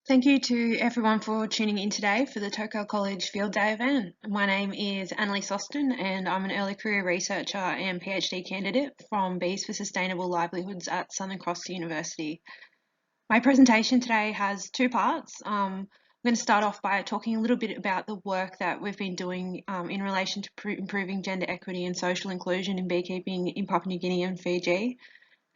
Thank you to everyone for tuning in today for the Toco College Field Day event. My name is Anneliese Austin and I'm an early career researcher and PhD candidate from Bees for Sustainable Livelihoods at Southern Cross University. My presentation today has two parts. I'm going to start off by talking a little bit about the work that we've been doing in relation to improving gender equity and social inclusion in beekeeping in Papua New Guinea and Fiji.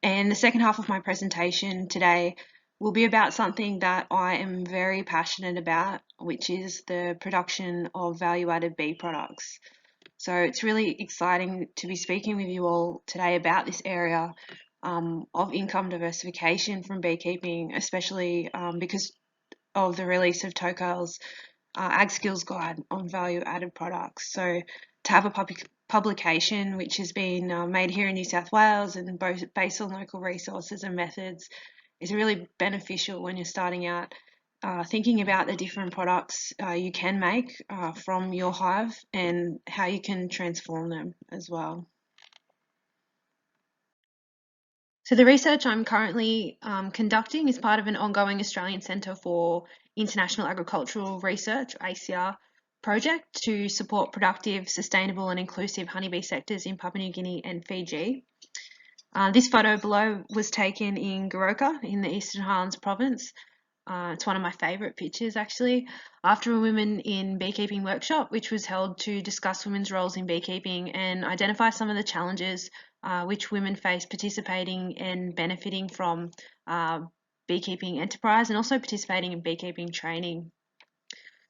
And the second half of my presentation today will be about something that I am very passionate about, which is the production of value-added bee products. So it's really exciting to be speaking with you all today about this area of income diversification from beekeeping, especially because of the release of TOCAL's Ag Skills Guide on value-added products. So to have a publication which has been made here in New South Wales and both based on local resources and methods is really beneficial when you're starting out thinking about the different products you can make from your hive and how you can transform them as well. So the research I'm currently conducting is part of an ongoing Australian Centre for International Agricultural Research, ACIAR, project to support productive, sustainable and inclusive honeybee sectors in Papua New Guinea and Fiji. This photo below was taken in Goroka in the Eastern Highlands province. It's one of my favourite pictures actually, after a Women in Beekeeping workshop, which was held to discuss women's roles in beekeeping and identify some of the challenges which women face participating and benefiting from beekeeping enterprise and also participating in beekeeping training.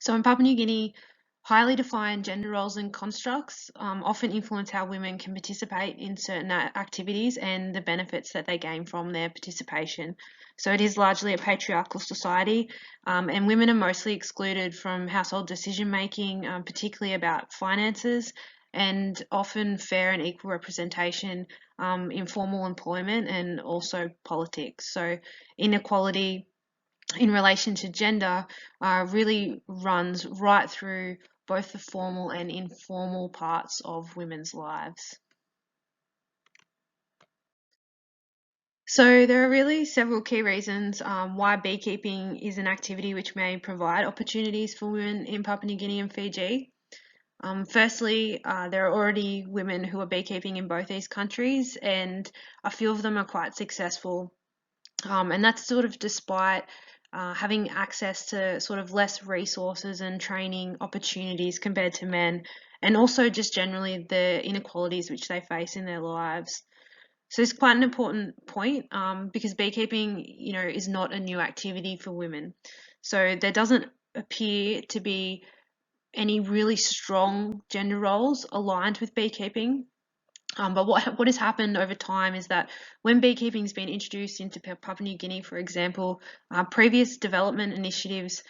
So in Papua New Guinea, highly defined gender roles and constructs often influence how women can participate in certain activities and the benefits that they gain from their participation. So it is largely a patriarchal society, and women are mostly excluded from household decision making, particularly about finances, and often fair and equal representation in formal employment and also politics. So inequality in relation to gender really runs right through both the formal and informal parts of women's lives. So there are really several key reasons why beekeeping is an activity which may provide opportunities for women in Papua New Guinea and Fiji. Firstly, there are already women who are beekeeping in both these countries, and a few of them are quite successful. And that's sort of despite having access to sort of less resources and training opportunities compared to men, and also just generally the inequalities which they face in their lives. So it's quite an important point because beekeeping, is not a new activity for women. So there doesn't appear to be any really strong gender roles aligned with beekeeping. But what has happened over time is that when beekeeping has been introduced into Papua New Guinea, for example, previous development initiatives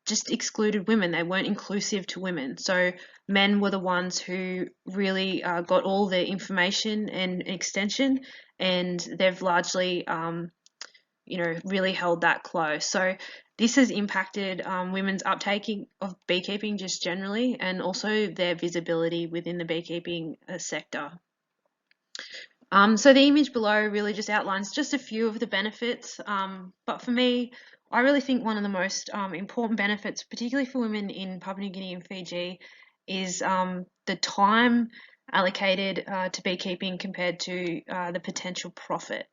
just excluded women. They weren't inclusive to women. So men were the ones who really got all the information and extension, and they've largely, really held that close. So this has impacted women's uptake of beekeeping just generally, and also their visibility within the beekeeping sector. So the image below really just outlines just a few of the benefits, but for me, I really think one of the most important benefits, particularly for women in Papua New Guinea and Fiji, is the time allocated to beekeeping compared to the potential profit.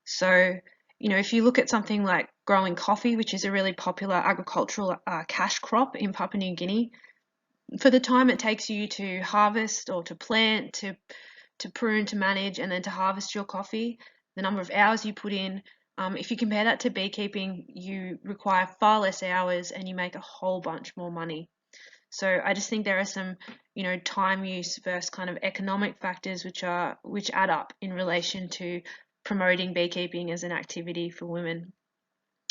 So, if you look at something like growing coffee, which is a really popular agricultural cash crop in Papua New Guinea, for the time it takes you to harvest or to plant, to prune, to manage, and then to harvest your coffee, the number of hours you put in, if you compare that to beekeeping, you require far less hours and you make a whole bunch more money. So I just think there are some, time use versus kind of economic factors which add up in relation to promoting beekeeping as an activity for women.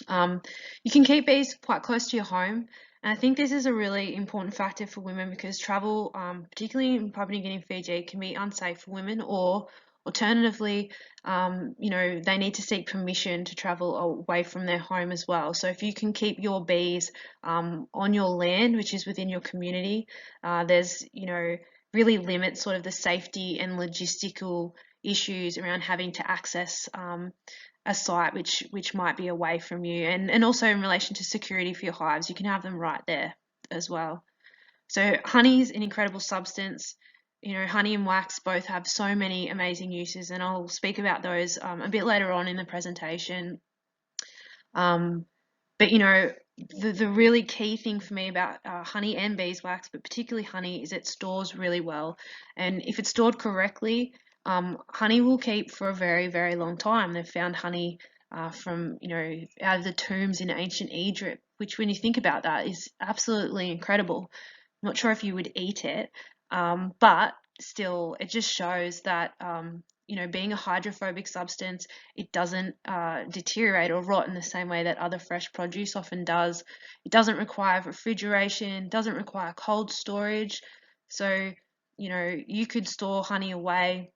You can keep bees quite close to your home, and I think this is a really important factor for women because travel, particularly in Papua New Guinea and Fiji, can be unsafe for women, or alternatively, they need to seek permission to travel away from their home as well. So if you can keep your bees on your land, which is within your community, there's, really limits sort of the safety and logistical issues around having to access a site which might be away from you, and also in relation to security for your hives, you can have them right there as well. So honey is an incredible substance. Honey and wax both have so many amazing uses, and I'll speak about those a bit later on in the presentation. But the really key thing for me about honey and beeswax, but particularly honey, is it stores really well. And if it's stored correctly, honey will keep for a very, very long time. They've found honey from, out of the tombs in ancient Egypt, which when you think about that is absolutely incredible. I'm not sure if you would eat it, but still, it just shows that being a hydrophobic substance, it doesn't deteriorate or rot in the same way that other fresh produce often does. It doesn't require refrigeration, doesn't require cold storage. So, you could store honey away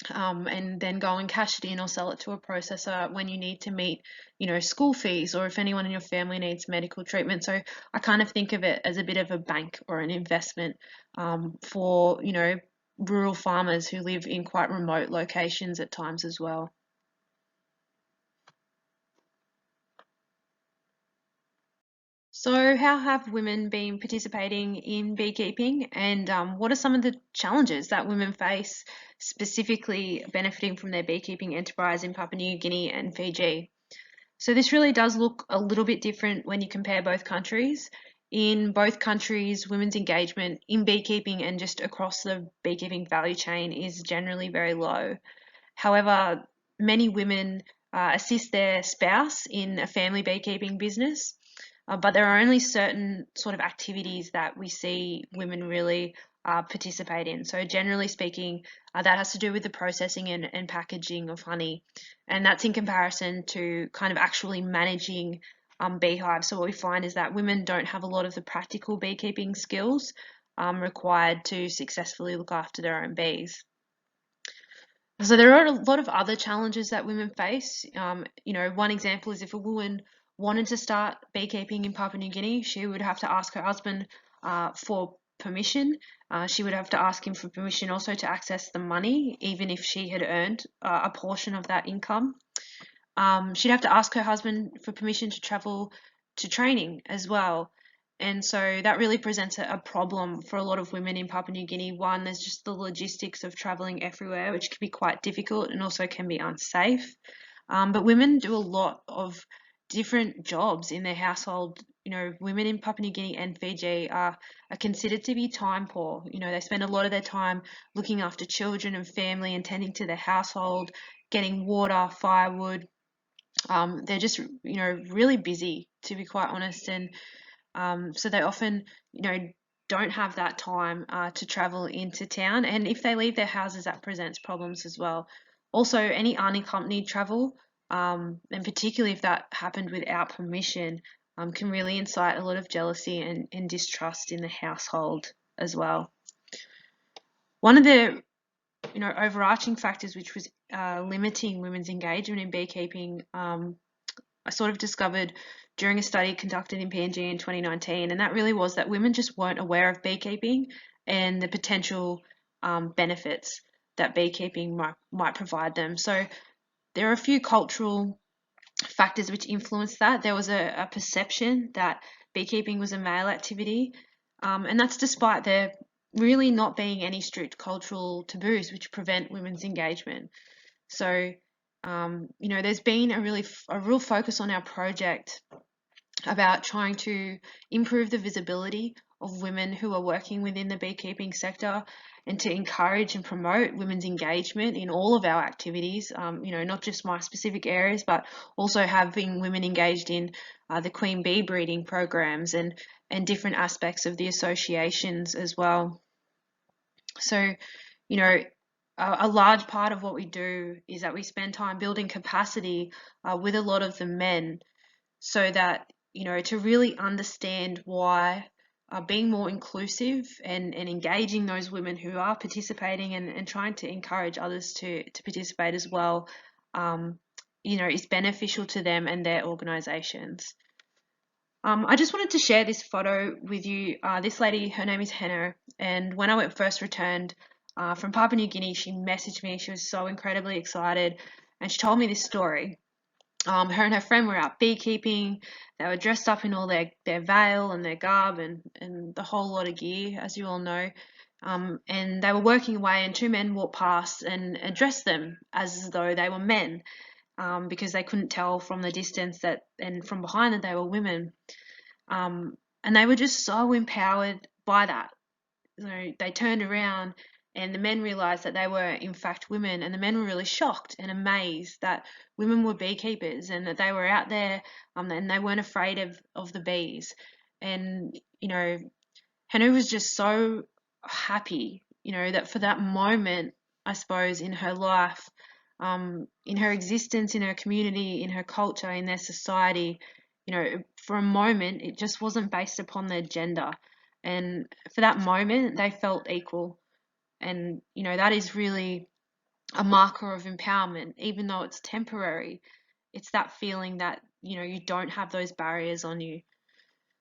and then go and cash it in or sell it to a processor when you need to meet, school fees, or if anyone in your family needs medical treatment. So I kind of think of it as a bit of a bank or an investment for, rural farmers who live in quite remote locations at times as well. So how have women been participating in beekeeping, and what are some of the challenges that women face specifically benefiting from their beekeeping enterprise in Papua New Guinea and Fiji? So this really does look a little bit different when you compare both countries. In both countries, women's engagement in beekeeping and just across the beekeeping value chain is generally very low. However, many women assist their spouse in a family beekeeping business, but there are only certain sort of activities that we see women really participate in. So generally speaking, that has to do with the processing and packaging of honey. And that's in comparison to kind of actually managing beehives. So what we find is that women don't have a lot of the practical beekeeping skills required to successfully look after their own bees. So there are a lot of other challenges that women face. One example is if a woman wanted to start beekeeping in Papua New Guinea, she would have to ask her husband for permission. She would have to ask him for permission also to access the money, even if she had earned a portion of that income. She'd have to ask her husband for permission to travel to training as well. And so that really presents a problem for a lot of women in Papua New Guinea. One, there's just the logistics of traveling everywhere, which can be quite difficult and also can be unsafe. But women do a lot of different jobs in their household. Women in Papua New Guinea and Fiji are considered to be time poor. They spend a lot of their time looking after children and family and tending to their household, getting water, firewood. They're just, really busy, to be quite honest. And so they often, don't have that time to travel into town. And if they leave their houses, that presents problems as well. Also, any unaccompanied travel, and particularly if that happened without permission, can really incite a lot of jealousy and distrust in the household as well. One of the overarching factors which was limiting women's engagement in beekeeping, I sort of discovered during a study conducted in PNG in 2019, and that really was that women just weren't aware of beekeeping and the potential benefits that beekeeping might provide them. So there are a few cultural factors which influenced that. There was a perception that beekeeping was a male activity, and that's despite there really not being any strict cultural taboos which prevent women's engagement. So there's been a real focus on our project about trying to improve the visibility of women who are working within the beekeeping sector and to encourage and promote women's engagement in all of our activities, not just my specific areas, but also having women engaged in the queen bee breeding programs and different aspects of the associations as well. So, a large part of what we do is that we spend time building capacity with a lot of the men so that, to really understand why being more inclusive and engaging those women who are participating and trying to encourage others to participate as well, is beneficial to them and their organisations. I just wanted to share this photo with you. This lady, her name is Henna, and when I first returned from Papua New Guinea, she messaged me. She was so incredibly excited, and she told me this story. Her and her friend were out beekeeping. They were dressed up in all their veil and their garb and the whole lot of gear, as you all know. And they were working away, and two men walked past and addressed them as though they were men, because they couldn't tell from the distance and from behind that they were women. And they were just so empowered by that. So they turned around, and the men realized that they were in fact women, and the men were really shocked and amazed that women were beekeepers and that they were out there, and they weren't afraid of the bees. And Henry was just so happy, that for that moment, I suppose, in her life, in her existence, in her community, in her culture, in their society, for a moment, it just wasn't based upon their gender. And for that moment, they felt equal. And, that is really a marker of empowerment, even though it's temporary. It's that feeling that, you don't have those barriers on you.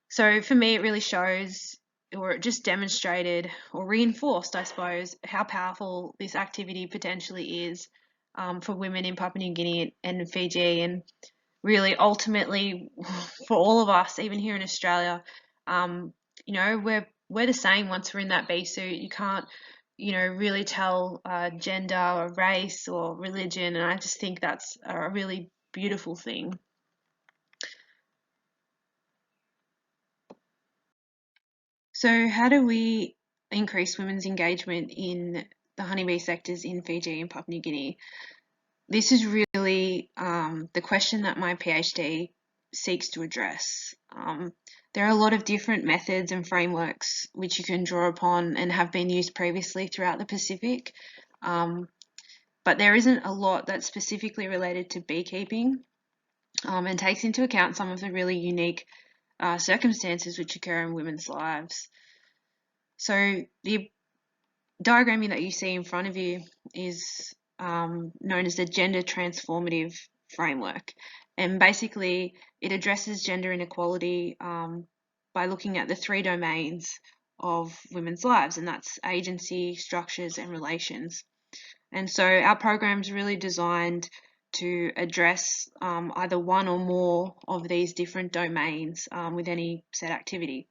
So for me, it really shows, or it just demonstrated or reinforced, I suppose, how powerful this activity potentially is, for women in Papua New Guinea and Fiji, and really ultimately for all of us, even here in Australia. We're the same once we're in that bee suit. You can't, really tell gender or race or religion, and I just think that's a really beautiful thing. So, how do we increase women's engagement in the honeybee sectors in Fiji and Papua New Guinea? This is really the question that my PhD seeks to address. There are a lot of different methods and frameworks which you can draw upon and have been used previously throughout the Pacific, but there isn't a lot that's specifically related to beekeeping, and takes into account some of the really unique circumstances which occur in women's lives. So the diagramming that you see in front of you is known as the gender transformative framework. And basically, it addresses gender inequality by looking at the three domains of women's lives, and that's agency, structures, and relations. And so our program is really designed to address either one or more of these different domains with any set activity.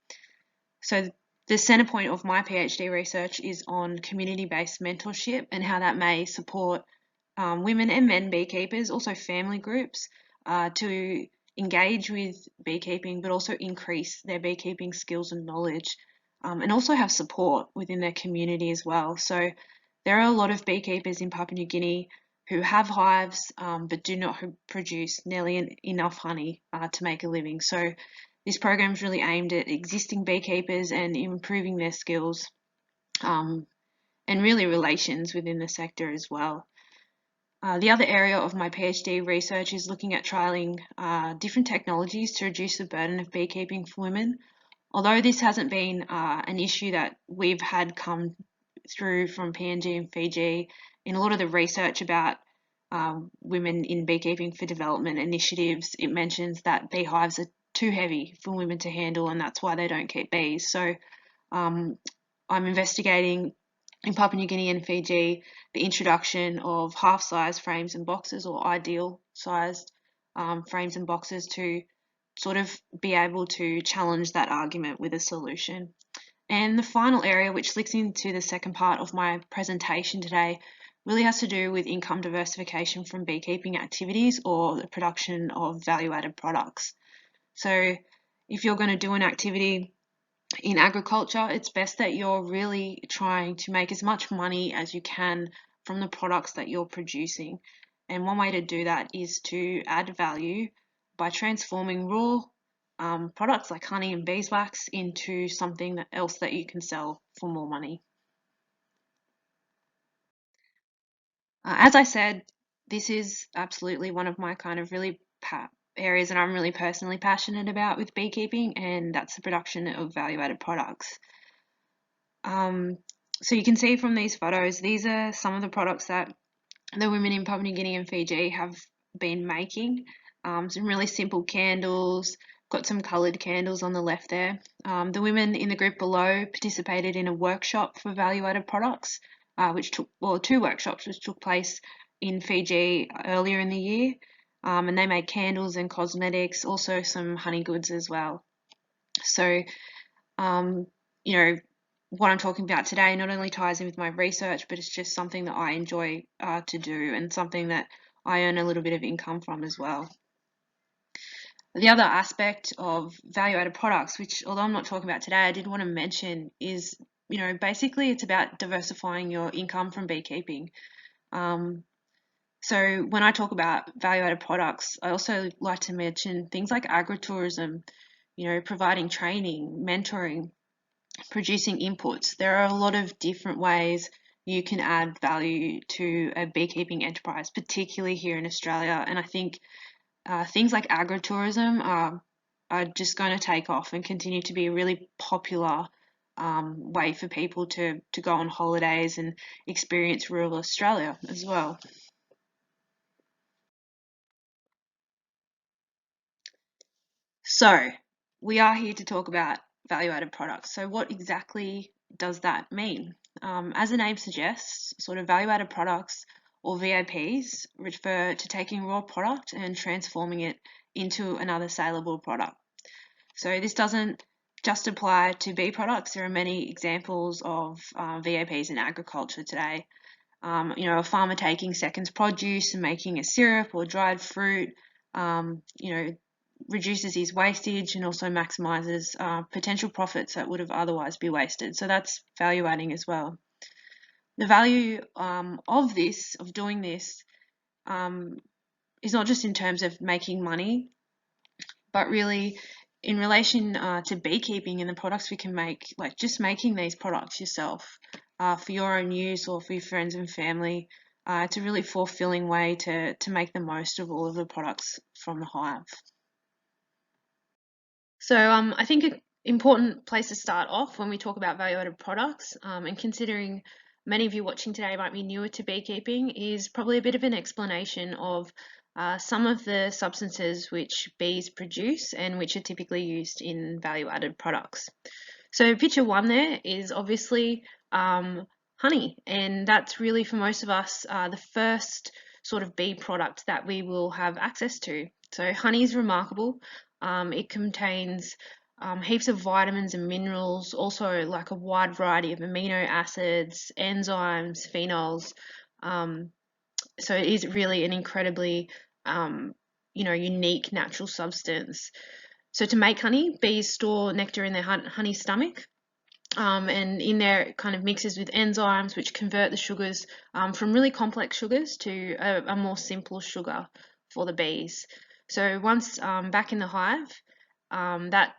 So the centre point of my PhD research is on community-based mentorship and how that may support women and men beekeepers, also family groups, to engage with beekeeping, but also increase their beekeeping skills and knowledge, and also have support within their community as well. So there are a lot of beekeepers in Papua New Guinea who have hives, but do not produce nearly enough honey to make a living. So this program is really aimed at existing beekeepers and improving their skills, and really relations within the sector as well. The other area of my PhD research is looking at trialling different technologies to reduce the burden of beekeeping for women. Although this hasn't been an issue that we've had come through from PNG and Fiji, in a lot of the research about women in beekeeping for development initiatives, it mentions that beehives are too heavy for women to handle, and that's why they don't keep bees. So I'm investigating in Papua New Guinea and Fiji the introduction of half-size frames and boxes, or ideal-sized frames and boxes, to sort of be able to challenge that argument with a solution. And the final area, which links into the second part of my presentation today, really has to do with income diversification from beekeeping activities or the production of value-added products. So if you're going to do an activity in agriculture, it's best that you're really trying to make as much money as you can from the products that you're producing. And one way to do that is to add value by transforming raw products like honey and beeswax into something else that you can sell for more money. As I said, this is absolutely one of my kind of really areas that I'm really personally passionate about with beekeeping, and that's the production of value-added products. So you can see from these photos, these are some of the products that the women in Papua New Guinea and Fiji have been making. Some really simple candles, got some coloured candles on the left there. The women in the group below participated in a workshop for value-added products, two workshops which took place in Fiji earlier in the year. and they make candles and cosmetics, also some honey goods as well. So, you know, what I'm talking about today not only ties in with my research, but it's just something that I enjoy to do and something that I earn a little bit of income from as well. The other aspect of value-added products, which although I'm not talking about today, I did want to mention is, basically it's about diversifying your income from beekeeping. So when I talk about value-added products, I also like to mention things like agritourism, providing training, mentoring, producing inputs. There are a lot of different ways you can add value to a beekeeping enterprise, particularly here in Australia. And I think things like agritourism are just going to take off and continue to be a really popular way for people to go on holidays and experience rural Australia as well. So, we are here to talk about value-added products. So, what exactly does that mean? As the name suggests, sort of value-added products or VAPs refer to taking raw product and transforming it into another saleable product. So, this doesn't just apply to bee products. There are many examples of VAPs in agriculture today. A farmer taking seconds produce and making a syrup or dried fruit, reduces his wastage and also maximizes potential profits that would have otherwise be wasted. So that's value adding as well. The value of doing this, is not just in terms of making money, but really in relation to beekeeping and the products we can make, like just making these products yourself for your own use or for your friends and family. It's a really fulfilling way to make the most of all of the products from the hive. So I think an important place to start off when we talk about value-added products, and considering many of you watching today might be newer to beekeeping, is probably a bit of an explanation of some of the substances which bees produce and which are typically used in value-added products. So picture one there is obviously honey, and that's really for most of us the first sort of bee product that we will have access to. So honey is remarkable. It contains heaps of vitamins and minerals, also like a wide variety of amino acids, enzymes, phenols. So it is really an incredibly, unique natural substance. So to make honey, bees store nectar in their honey stomach. And in there it kind of mixes with enzymes which convert the sugars from really complex sugars to a more simple sugar for the bees. So once back in the hive, that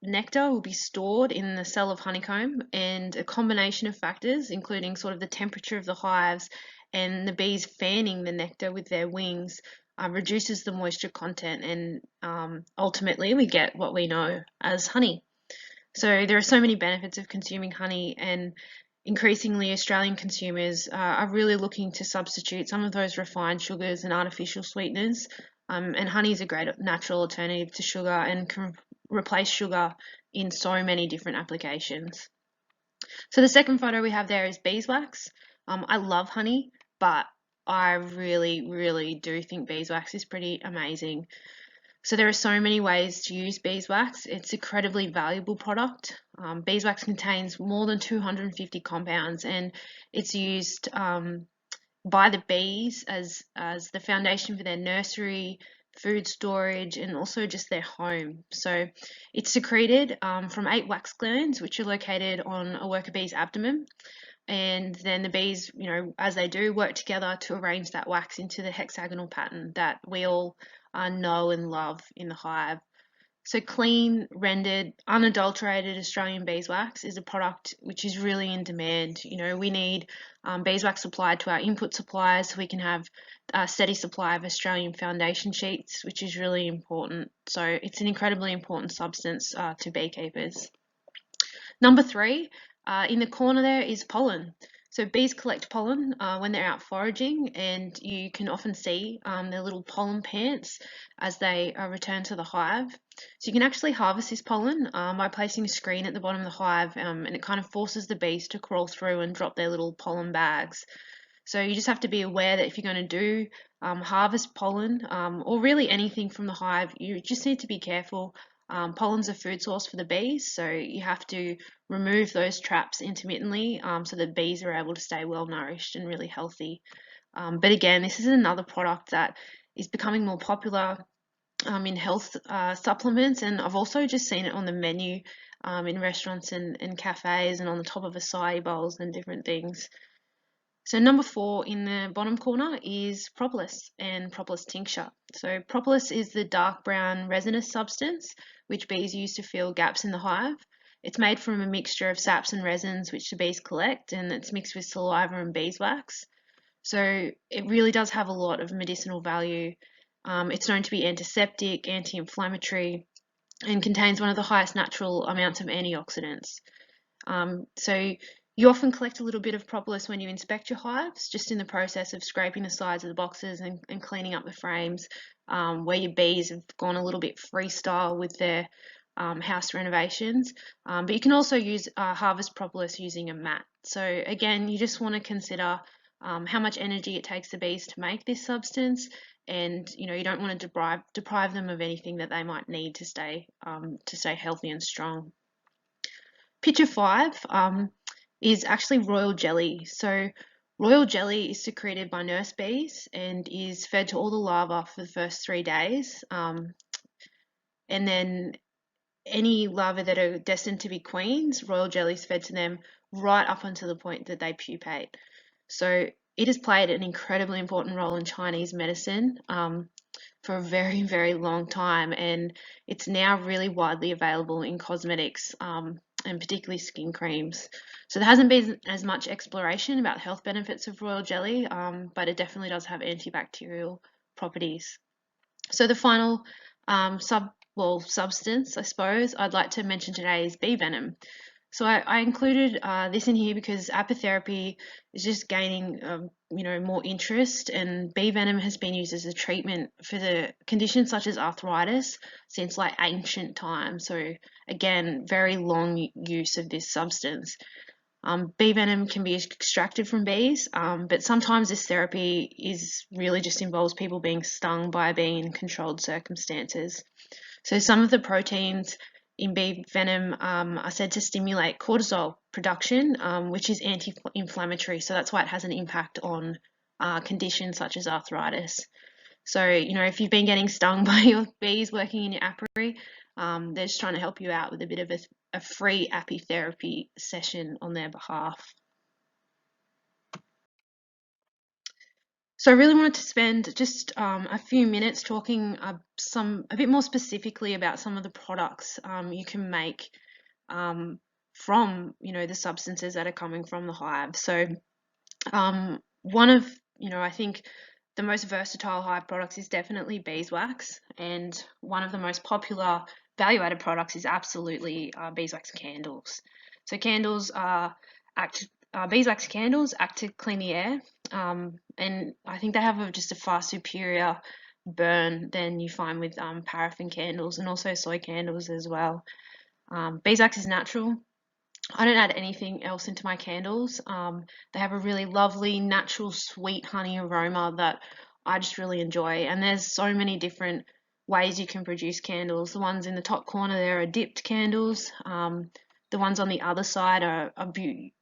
nectar will be stored in the cell of honeycomb, and a combination of factors, including sort of the temperature of the hives and the bees fanning the nectar with their wings, reduces the moisture content, and ultimately we get what we know as honey. So there are so many benefits of consuming honey, and increasingly Australian consumers are really looking to substitute some of those refined sugars and artificial sweeteners. And honey is a great natural alternative to sugar and can replace sugar in so many different applications. So the second photo we have there is beeswax. I love honey, but I really, really do think beeswax is pretty amazing. So there are so many ways to use beeswax. It's an incredibly valuable product. Beeswax contains more than 250 compounds, and it's used by the bees as the foundation for their nursery, food storage, and also just their home. So it's secreted from 8 wax glands, which are located on a worker bee's abdomen. And then the bees, as they do, work together to arrange that wax into the hexagonal pattern that we all know and love in the hive. So clean, rendered, unadulterated Australian beeswax is a product which is really in demand. We need beeswax supplied to our input suppliers so we can have a steady supply of Australian foundation sheets, which is really important. So it's an incredibly important substance to beekeepers. Number 3, in the corner there is pollen. So bees collect pollen when they're out foraging, and you can often see their little pollen pants as they return to the hive. So you can actually harvest this pollen by placing a screen at the bottom of the hive, and it kind of forces the bees to crawl through and drop their little pollen bags. So you just have to be aware that if you're going to do harvest pollen, or really anything from the hive, you just need to be careful. Pollen's a food source for the bees, so you have to remove those traps intermittently so the bees are able to stay well nourished and really healthy. But again, this is another product that is becoming more popular in health supplements, and I've also just seen it on the menu in restaurants and cafes and on the top of acai bowls and different things. So number 4 in the bottom corner is propolis and propolis tincture. So propolis is the dark brown resinous substance which bees use to fill gaps in the hive. It's made from a mixture of saps and resins which the bees collect, and it's mixed with saliva and beeswax. So it really does have a lot of medicinal value. It's known to be antiseptic, anti-inflammatory, and contains one of the highest natural amounts of antioxidants. So you often collect a little bit of propolis when you inspect your hives, just in the process of scraping the sides of the boxes and cleaning up the frames, where your bees have gone a little bit freestyle with their house renovations. But you can also use harvest propolis using a mat. So again, you just want to consider how much energy it takes the bees to make this substance, and you don't want to deprive them of anything that they might need to stay healthy and strong. Picture 5 is actually royal jelly. So royal jelly is secreted by nurse bees and is fed to all the larvae for the first 3 days, and then any larvae that are destined to be queens, royal jelly is fed to them right up until the point that they pupate. So it has played an incredibly important role in Chinese medicine for a very, very long time, and it's now really widely available in cosmetics and particularly skin creams. So there hasn't been as much exploration about the health benefits of royal jelly, but it definitely does have antibacterial properties. So the final substance, I suppose, I'd like to mention today is bee venom. So I included this in here because apitherapy is just gaining, more interest, and bee venom has been used as a treatment for the conditions such as arthritis since like ancient times. So again, very long use of this substance. Bee venom can be extracted from bees, but sometimes this therapy really just involves people being stung by a bee in controlled circumstances. So some of the proteins in bee venom are said to stimulate cortisol production, which is anti-inflammatory. So that's why it has an impact on conditions such as arthritis. So, if you've been getting stung by your bees working in your apiary, they're just trying to help you out with a bit of a free apitherapy session on their behalf. So I really wanted to spend just a few minutes talking a bit more specifically about some of the products you can make from the substances that are coming from the hive. So one of I think the most versatile hive products is definitely beeswax, and one of the most popular value-added products is absolutely beeswax candles. So candles beeswax candles act to clean the air, and I think they have just a far superior burn than you find with paraffin candles and also soy candles as well. Beeswax is natural. I don't add anything else into my candles. They have a really lovely, natural, sweet honey aroma that I just really enjoy. And there's so many different ways you can produce candles. The ones in the top corner there are dipped candles. The ones on the other side are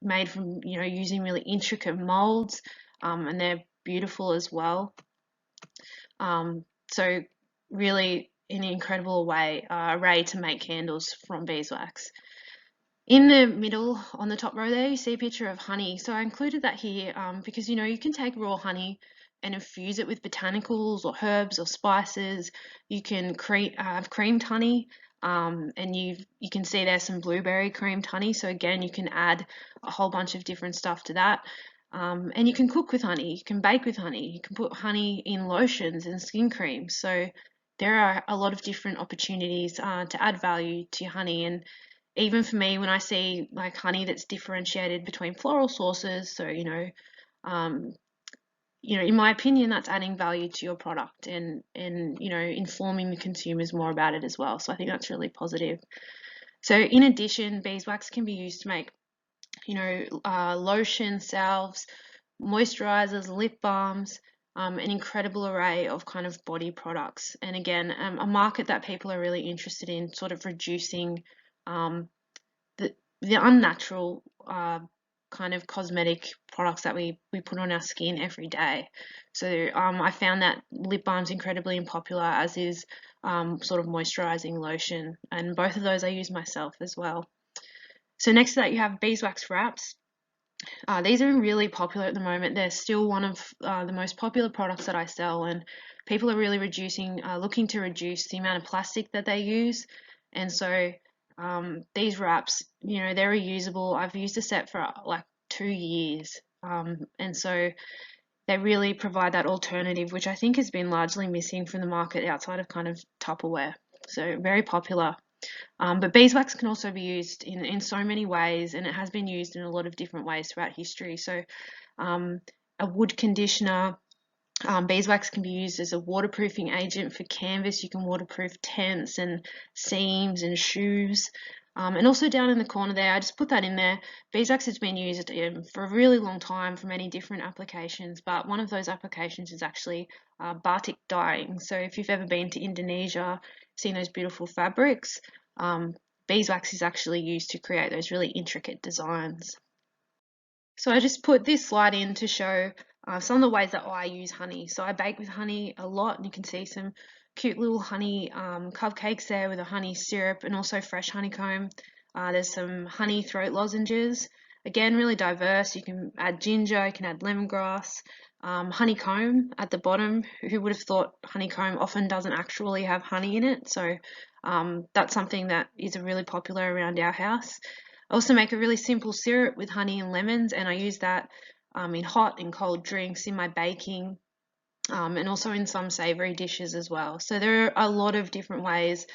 made from, using really intricate molds, and they're beautiful as well. So really an incredible array to make candles from beeswax. In the middle, on the top row there, you see a picture of honey. So I included that here because, you can take raw honey and infuse it with botanicals or herbs or spices. You can have creamed honey, and you can see there's some blueberry creamed honey. So again, you can add a whole bunch of different stuff to that. And you can cook with honey. You can bake with honey. You can put honey in lotions and skin creams. So there are a lot of different opportunities to add value to your honey. And even for me, when I see like honey that's differentiated between floral sources, so in my opinion, that's adding value to your product and informing the consumers more about it as well. So I think that's really positive. So in addition, beeswax can be used to make lotion, salves, moisturizers, lip balms, an incredible array of kind of body products. And again, a market that people are really interested in, sort of reducing the unnatural kind of cosmetic products that we put on our skin every day. So I found that lip balm's incredibly popular, as is sort of moisturizing lotion, and both of those I use myself as well. So next to that you have beeswax wraps. These are really popular at the moment. They're still one of the most popular products that I sell, and people are really looking to reduce the amount of plastic that they use. And so these wraps, they're reusable. I've used a set for like 2 years, and so they really provide that alternative, which I think has been largely missing from the market outside of kind of Tupperware. So very popular. But beeswax can also be used in so many ways, and it has been used in a lot of different ways throughout history. So a wood conditioner, beeswax can be used as a waterproofing agent for canvas. You can waterproof tents and seams and shoes. And also down in the corner there, I just put that in there. Beeswax has been used for a really long time for many different applications, but one of those applications is actually batik dyeing. So if you've ever been to Indonesia, seen those beautiful fabrics, beeswax is actually used to create those really intricate designs. So I just put this slide in to show some of the ways that I use honey. So I bake with honey a lot, and you can see some cute little honey cupcakes there with a honey syrup and also fresh honeycomb. There's some honey throat lozenges. Again, really diverse. You can add ginger, you can add lemongrass, honeycomb at the bottom. Who would have thought honeycomb often doesn't actually have honey in it? So that's something that is really popular around our house. I also make a really simple syrup with honey and lemons, and I use that in hot and cold drinks, in my baking, and also in some savory dishes as well. So there are a lot of different ways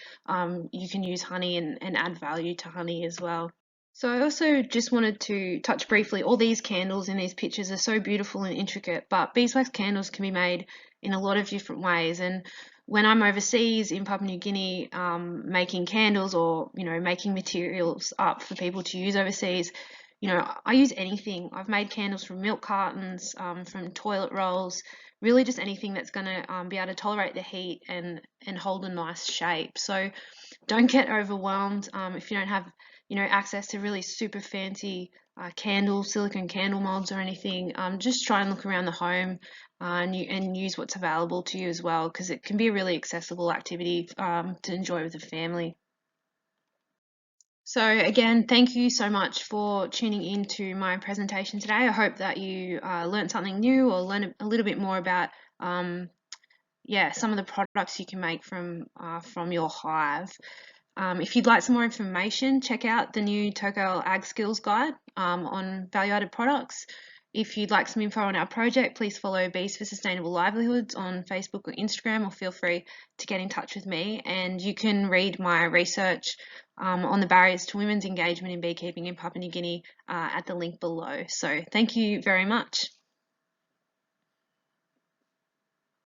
you can use honey and add value to honey as well. So I also just wanted to touch briefly, all these candles in these pictures are so beautiful and intricate, but beeswax candles can be made in a lot of different ways. And when I'm overseas in Papua New Guinea making candles, or making materials up for people to use overseas, I use anything. I've made candles from milk cartons, from toilet rolls, really just anything that's going to be able to tolerate the heat and hold a nice shape. So don't get overwhelmed if you don't have access to really super fancy silicone candle molds or anything. Just try and look around the home and use what's available to you as well, because it can be a really accessible activity to enjoy with the family. So again, thank you so much for tuning in to my presentation today. I hope that you learned something new, or learned a little bit more about some of the products you can make from your hive. If you'd like some more information, check out the new Tokyo Ag Skills Guide on value-added products. If you'd like some info on our project, please follow Bees for Sustainable Livelihoods on Facebook or Instagram, or feel free to get in touch with me. And you can read my research on the barriers to women's engagement in beekeeping in Papua New Guinea at the link below. So thank you very much.